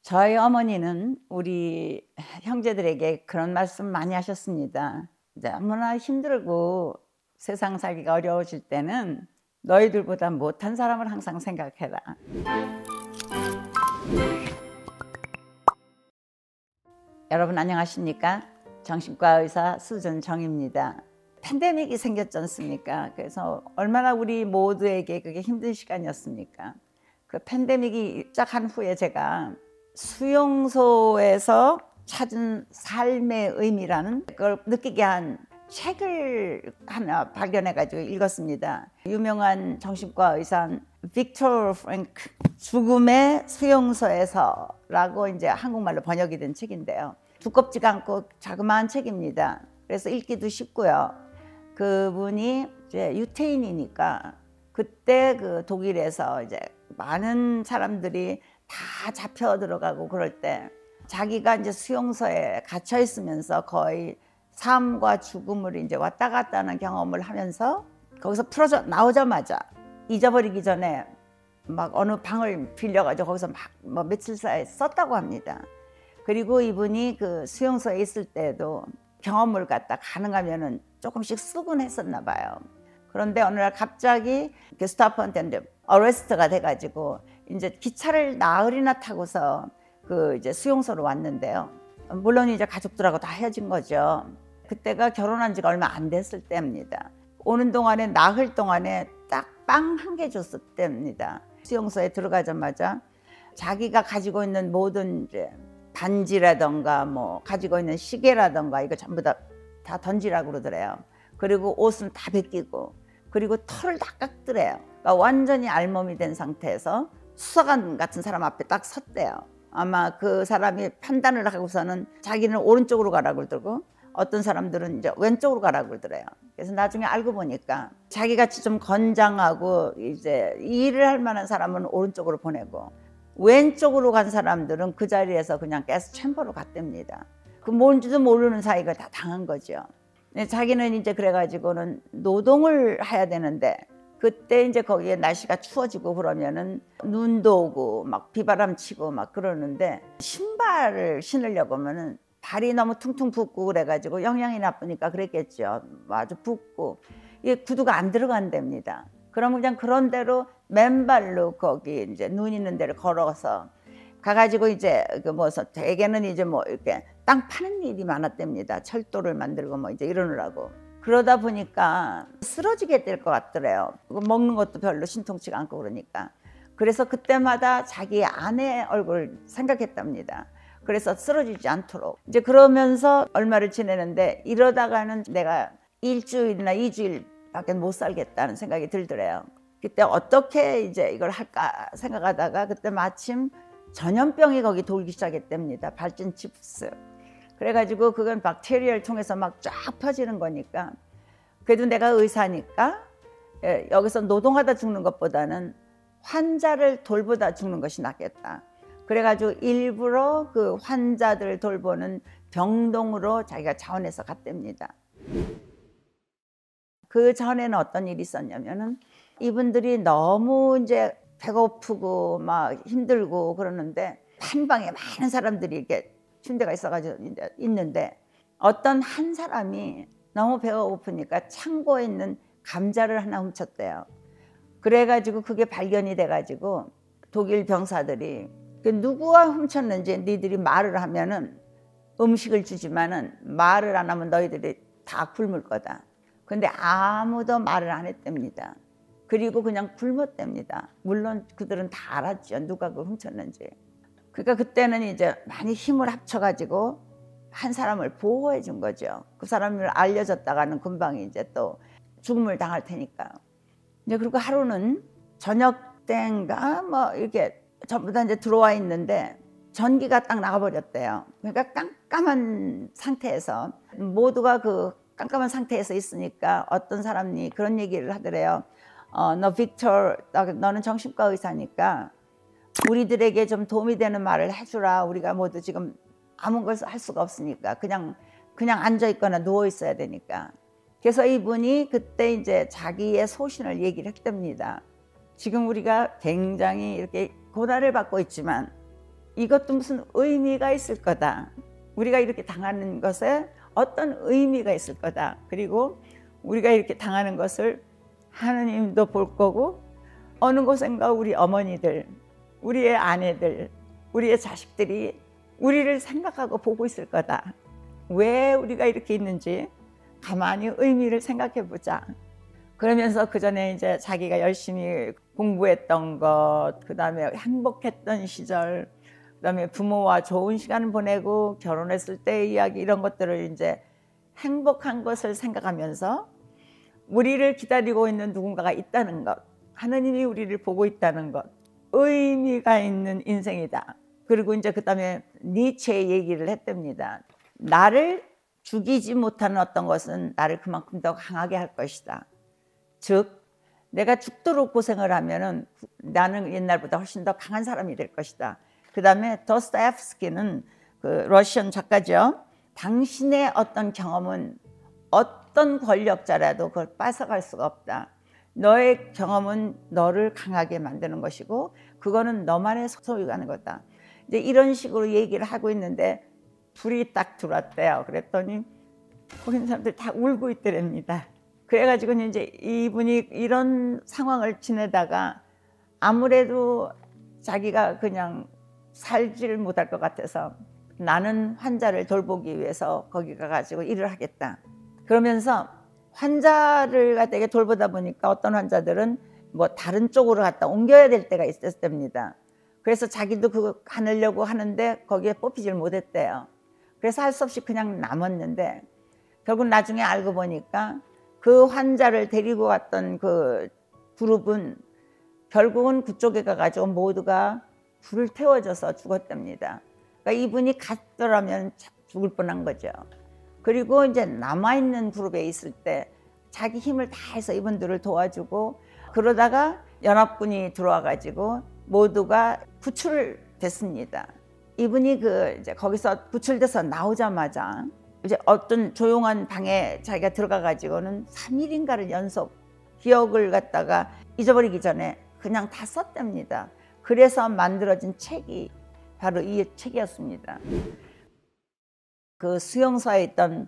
저희 어머니는 우리 형제들에게 그런 말씀 많이 하셨습니다. 이제 너무나 힘들고 세상 살기가 어려워질 때는 너희들보다 못한 사람을 항상 생각해라. 여러분 안녕하십니까? 정신과 의사 수전 정입니다. 팬데믹이 생겼지 않습니까? 그래서 얼마나 우리 모두에게 그게 힘든 시간이었습니까? 그 팬데믹이 시작한 후에 제가 수용소에서 찾은 삶의 의미라는 걸 느끼게 한 책을 하나 발견해가지고 읽었습니다. 유명한 정신과 의사 빅터 프랭크 죽음의 수용소에서라고 이제 한국말로 번역이 된 책인데요. 두껍지가 않고 자그마한 책입니다. 그래서 읽기도 쉽고요. 그분이 이제 유태인이니까 그때 그 독일에서 이제 많은 사람들이 다 잡혀 들어가고 그럴 때 자기가 이제 수용소에 갇혀 있으면서 거의 삶과 죽음을 이제 왔다 갔다 하는 경험을 하면서 거기서 풀어져 나오자마자 잊어버리기 전에 막 어느 방을 빌려가지고 거기서 막 뭐 며칠 사이에 썼다고 합니다. 그리고 이분이 그 수용소에 있을 때도 경험을 갖다 가능하면은 조금씩 쓰곤 했었나 봐요. 그런데 어느 날 갑자기 게스타포한테 어레스트가 돼가지고 이제 기차를 나흘이나 타고서 그 이제 수용소로 왔는데요. 물론 이제 가족들하고 다 헤어진 거죠. 그때가 결혼한 지가 얼마 안 됐을 때입니다. 오는 동안에 나흘 동안에 딱 빵 한 개 줬을 때입니다. 수용소에 들어가자마자 자기가 가지고 있는 모든 이제 반지라던가 뭐 가지고 있는 시계라던가 이거 전부 다 던지라고 그러더래요. 그리고 옷은 다 벗기고 그리고 털을 다 깎더래요. 그러니까 완전히 알몸이 된 상태에서 수사관 같은 사람 앞에 딱 섰대요. 아마 그 사람이 판단을 하고서는 자기는 오른쪽으로 가라고 그러고 어떤 사람들은 이제 왼쪽으로 가라고 그러더래요. 그래서 나중에 알고 보니까 자기같이 좀 건장하고 이제 일을 할 만한 사람은 오른쪽으로 보내고 왼쪽으로 간 사람들은 그 자리에서 그냥 가스 챔버로 갔답니다. 그 뭔지도 모르는 사이가 다 당한 거죠. 자기는 이제 그래가지고는 노동을 해야 되는데 그때 이제 거기에 날씨가 추워지고 그러면은 눈도 오고 막 비바람 치고 막 그러는데 신발을 신으려고 하면은 발이 너무 퉁퉁 붓고 그래가지고 영양이 나쁘니까 그랬겠죠. 아주 붓고 이게 구두가 안 들어간답니다. 그러면 그냥 그런 대로 맨발로 거기 이제 눈 있는 데를 걸어서 가가지고 이제 그 뭐 대개는 이제 뭐 이렇게 땅 파는 일이 많았답니다. 철도를 만들고 뭐 이제 이러느라고. 그러다 보니까 쓰러지게 될 것 같더래요. 먹는 것도 별로 신통치가 않고 그러니까. 그래서 그때마다 자기 아내 얼굴 생각했답니다. 그래서 쓰러지지 않도록. 이제 그러면서 얼마를 지내는데 이러다가는 내가 일주일이나 2주일밖에 못 살겠다는 생각이 들더래요. 그때 어떻게 이제 이걸 할까 생각하다가 그때 마침 전염병이 거기 돌기 시작했답니다. 발진 칩스. 그래가지고 그건 박테리아를 통해서 막 쫙 퍼지는 거니까 그래도 내가 의사니까 여기서 노동하다 죽는 것보다는 환자를 돌보다 죽는 것이 낫겠다. 그래가지고 일부러 그 환자들을 돌보는 병동으로 자기가 자원해서 갔답니다. 그 전에는 어떤 일이 있었냐면은 이분들이 너무 이제 배고프고 막 힘들고 그러는데 한 방에 많은 사람들이 이렇게 침대가 있어가지고 있는데 어떤 한 사람이 너무 배가 고프니까 창고에 있는 감자를 하나 훔쳤대요. 그래가지고 그게 발견이 돼가지고 독일 병사들이 그 누구가 훔쳤는지 니들이 말을 하면은 음식을 주지만은 말을 안 하면 너희들이 다 굶을 거다. 근데 아무도 말을 안 했답니다. 그리고 그냥 굶었답니다. 물론 그들은 다 알았죠. 누가 그걸 훔쳤는지. 그러니까 그때는 이제 많이 힘을 합쳐가지고 한 사람을 보호해 준 거죠. 그 사람을 알려졌다가는 금방 이제 또 죽음을 당할 테니까. 이제 그리고 하루는 저녁 때인가 뭐 이렇게 전부 다 이제 들어와 있는데 전기가 딱 나가버렸대요. 그러니까 깜깜한 상태에서 모두가 그 깜깜한 상태에서 있으니까 어떤 사람이 그런 얘기를 하더래요. 너 빅터, 너는 정신과 의사니까 우리들에게 좀 도움이 되는 말을 해주라. 우리가 모두 지금 아무 것을 할 수가 없으니까 그냥 앉아 있거나 누워 있어야 되니까. 그래서 이분이 그때 이제 자기의 소신을 얘기를 했답니다. 지금 우리가 굉장히 이렇게 고난을 받고 있지만 이것도 무슨 의미가 있을 거다. 우리가 이렇게 당하는 것에 어떤 의미가 있을 거다. 그리고 우리가 이렇게 당하는 것을 하느님도 볼 거고 어느 곳엔가 우리 어머니들, 우리의 아내들, 우리의 자식들이 우리를 생각하고 보고 있을 거다. 왜 우리가 이렇게 있는지 가만히 의미를 생각해 보자. 그러면서 그 전에 이제 자기가 열심히 공부했던 것, 그 다음에 행복했던 시절, 그 다음에 부모와 좋은 시간을 보내고 결혼했을 때의 이야기 이런 것들을 이제 행복한 것을 생각하면서 우리를 기다리고 있는 누군가가 있다는 것, 하느님이 우리를 보고 있다는 것, 의미가 있는 인생이다. 그리고 이제 그 다음에 니체의 얘기를 했답니다. 나를 죽이지 못하는 어떤 것은 나를 그만큼 더 강하게 할 것이다. 즉 내가 죽도록 고생을 하면은 나는 옛날보다 훨씬 더 강한 사람이 될 것이다. 그 다음에 도스토옙스키는 그 러시안 작가죠. 당신의 어떤 경험은 어떤 권력자라도 그걸 뺏어갈 수가 없다. 너의 경험은 너를 강하게 만드는 것이고 그거는 너만의 소유가 하는 거다. 이제 이런 식으로 얘기를 하고 있는데 불이 딱 들어왔대요. 그랬더니 거기 있는 사람들 다 울고 있더랍니다. 그래가지고 이제 이분이 이런 상황을 지내다가 아무래도 자기가 그냥 살지를 못할 것 같아서 나는 환자를 돌보기 위해서 거기 가가지고 일을 하겠다. 그러면서 환자를 갖다 돌보다 보니까 어떤 환자들은 뭐 다른 쪽으로 갖다 옮겨야 될 때가 있었답니다. 그래서 자기도 그거 하려고 하는데 거기에 뽑히질 못했대요. 그래서 할 수 없이 그냥 남았는데 결국 나중에 알고 보니까 그 환자를 데리고 갔던 그 그룹은 결국은 그쪽에 가가지고 모두가 불을 태워져서 죽었답니다. 그러니까 이분이 갔더라면 죽을 뻔한 거죠. 그리고 이제 남아있는 그룹에 있을 때 자기 힘을 다해서 이분들을 도와주고 그러다가 연합군이 들어와가지고 모두가 구출됐습니다. 이분이 이제 거기서 구출돼서 나오자마자 이제 어떤 조용한 방에 자기가 들어가가지고는 3일인가를 연속 기억을 갖다가 잊어버리기 전에 그냥 다 썼답니다. 그래서 만들어진 책이 바로 이 책이었습니다. 그 수용소에 있던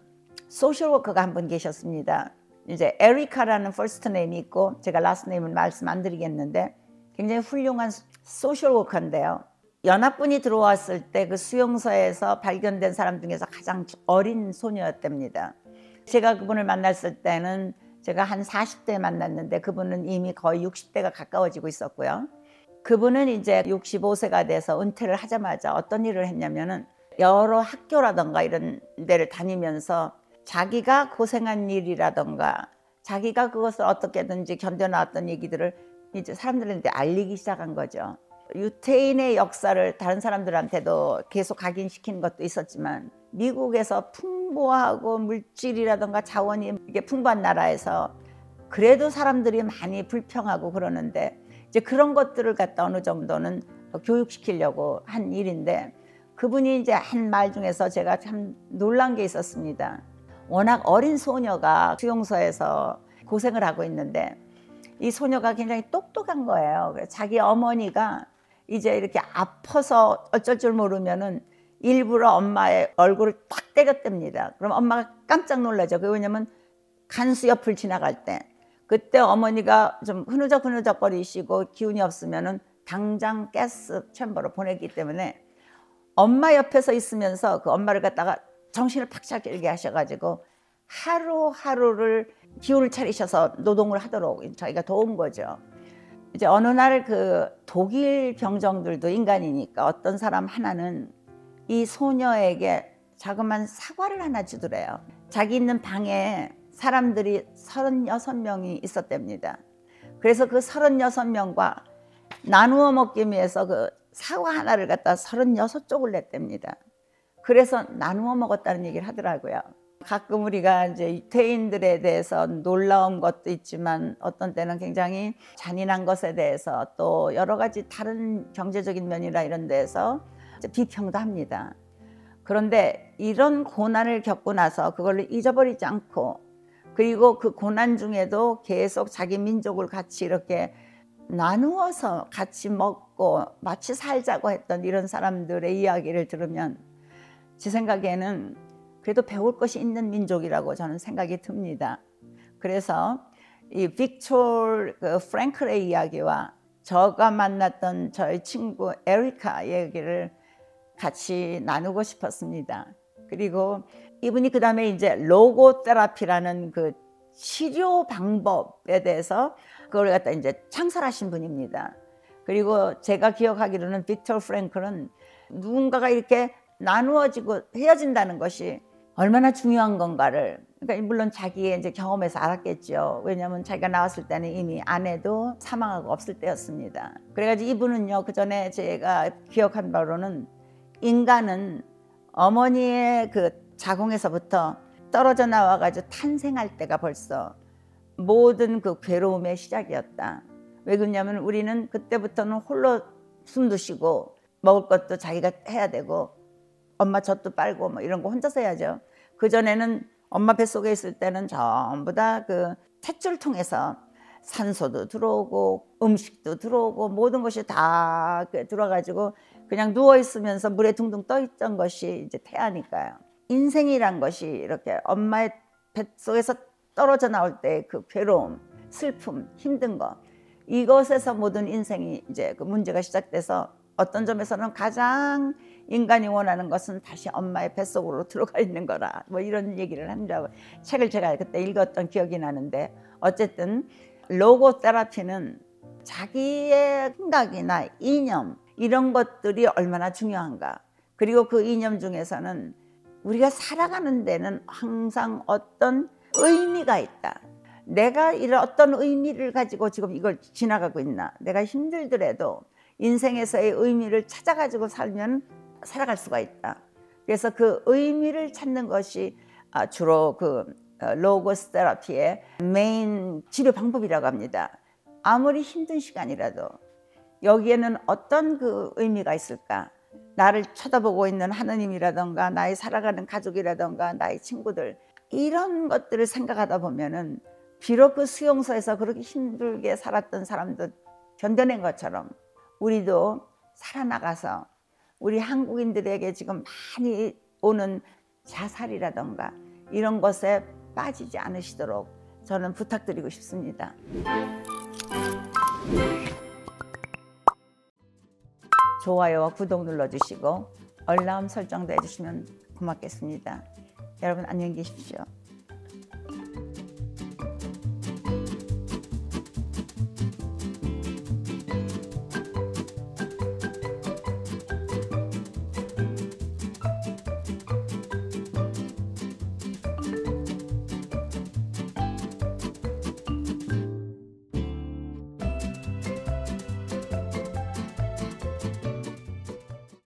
소셜워커가 한 분 계셨습니다. 이제 에리카라는 퍼스트 네임이 있고 제가 라스트 네임은 말씀 안 드리겠는데 굉장히 훌륭한 소셜워커인데요. 연합군이 들어왔을 때 그 수용소에서 발견된 사람 중에서 가장 어린 소녀였답니다. 제가 그분을 만났을 때는 제가 한 40대에 만났는데 그분은 이미 거의 60대가 가까워지고 있었고요. 그분은 이제 65세가 돼서 은퇴를 하자마자 어떤 일을 했냐면은 여러 학교라던가 이런 데를 다니면서 자기가 고생한 일이라던가 자기가 그것을 어떻게든지 견뎌나왔던 얘기들을 이제 사람들한테 알리기 시작한 거죠. 유태인의 역사를 다른 사람들한테도 계속 각인시키는 것도 있었지만 미국에서 풍부하고 물질이라던가 자원이 이게 풍부한 나라에서 그래도 사람들이 많이 불평하고 그러는데 이제 그런 것들을 갖다 어느 정도는 교육시키려고 한 일인데 그분이 이제 한 말 중에서 제가 참 놀란 게 있었습니다. 워낙 어린 소녀가 수용소에서 고생을 하고 있는데 이 소녀가 굉장히 똑똑한 거예요. 그래서 자기 어머니가 이제 이렇게 아파서 어쩔 줄 모르면은 일부러 엄마의 얼굴을 딱 때렸답니다. 그럼 엄마가 깜짝 놀라죠. 왜냐면 간수 옆을 지나갈 때 그때 어머니가 좀 흐느적흐느적거리시고 기운이 없으면은 당장 가스 챔버로 보내기 때문에 엄마 옆에서 있으면서 그 엄마를 갖다가 정신을 팍 차리게 하셔가지고 하루하루를 기운을 차리셔서 노동을 하도록 저희가 도운 거죠. 이제 어느 날 그 독일 병정들도 인간이니까 어떤 사람 하나는 이 소녀에게 자그마한 사과를 하나 주더래요. 자기 있는 방에 사람들이 36명이 있었답니다. 그래서 그 36명과 나누어 먹기 위해서 그 사과 하나를 갖다 36쪽을 냈답니다. 그래서 나누어 먹었다는 얘기를 하더라고요. 가끔 우리가 이제 유태인들에 대해서 놀라운 것도 있지만 어떤 때는 굉장히 잔인한 것에 대해서 또 여러 가지 다른 경제적인 면이나 이런 데서 비평도 합니다. 그런데 이런 고난을 겪고 나서 그걸 잊어버리지 않고 그리고 그 고난 중에도 계속 자기 민족을 같이 이렇게 나누어서 같이 먹고 마치 살자고 했던 이런 사람들의 이야기를 들으면 제 생각에는 그래도 배울 것이 있는 민족이라고 저는 생각이 듭니다. 그래서 이 빅토르 프랭클의 이야기와 저가 만났던 저의 친구 에리카 얘기를 같이 나누고 싶었습니다. 그리고 이분이 그 다음에 이제 로고 테라피라는 그 치료 방법에 대해서 그걸 갖다 이제 창설하신 분입니다. 그리고 제가 기억하기로는 빅토르 프랭클은 누군가가 이렇게 나누어지고 헤어진다는 것이 얼마나 중요한 건가를, 그러니까 물론 자기의 이제 경험에서 알았겠죠. 왜냐하면 자기가 나왔을 때는 이미 아내도 사망하고 없을 때였습니다. 그래가지고 이분은요, 그 전에 제가 기억한 바로는 인간은 어머니의 그 자궁에서부터 떨어져 나와가지고 탄생할 때가 벌써 모든 그 괴로움의 시작이었다. 왜 그러냐면 우리는 그때부터는 홀로 숨도 쉬고 먹을 것도 자기가 해야 되고 엄마 젖도 빨고 뭐 이런 거 혼자서 해야죠. 그전에는 엄마 뱃속에 있을 때는 전부 다 그 탯줄 통해서 산소도 들어오고 음식도 들어오고 모든 것이 다 들어가지고 그냥 누워 있으면서 물에 둥둥 떠 있던 것이 이제 태아니까요. 인생이란 것이 이렇게 엄마의 뱃속에서 떨어져 나올 때 그 괴로움, 슬픔, 힘든 거, 이것에서 모든 인생이 이제 그 문제가 시작돼서 어떤 점에서는 가장 인간이 원하는 것은 다시 엄마의 뱃속으로 들어가 있는 거라, 뭐 이런 얘기를 한다고 책을 제가 그때 읽었던 기억이 나는데, 어쨌든 로고 테라피는 자기의 생각이나 이념 이런 것들이 얼마나 중요한가, 그리고 그 이념 중에서는 우리가 살아가는 데는 항상 어떤 의미가 있다. 내가 이런 어떤 의미를 가지고 지금 이걸 지나가고 있나, 내가 힘들더라도 인생에서의 의미를 찾아가지고 살면 살아갈 수가 있다. 그래서 그 의미를 찾는 것이 주로 그 로고스 테라피의 메인 치료 방법이라고 합니다. 아무리 힘든 시간이라도 여기에는 어떤 그 의미가 있을까? 나를 쳐다보고 있는 하느님이라던가 나의 살아가는 가족이라던가 나의 친구들, 이런 것들을 생각하다 보면은 비록 그 수용소에서 그렇게 힘들게 살았던 사람도 견뎌낸 것처럼 우리도 살아나가서 우리 한국인들에게 지금 많이 오는 자살이라던가 이런 것에 빠지지 않으시도록 저는 부탁드리고 싶습니다. 좋아요와 구독 눌러주시고 알람 설정도 해주시면 고맙겠습니다. 여러분 안녕히 계십시오.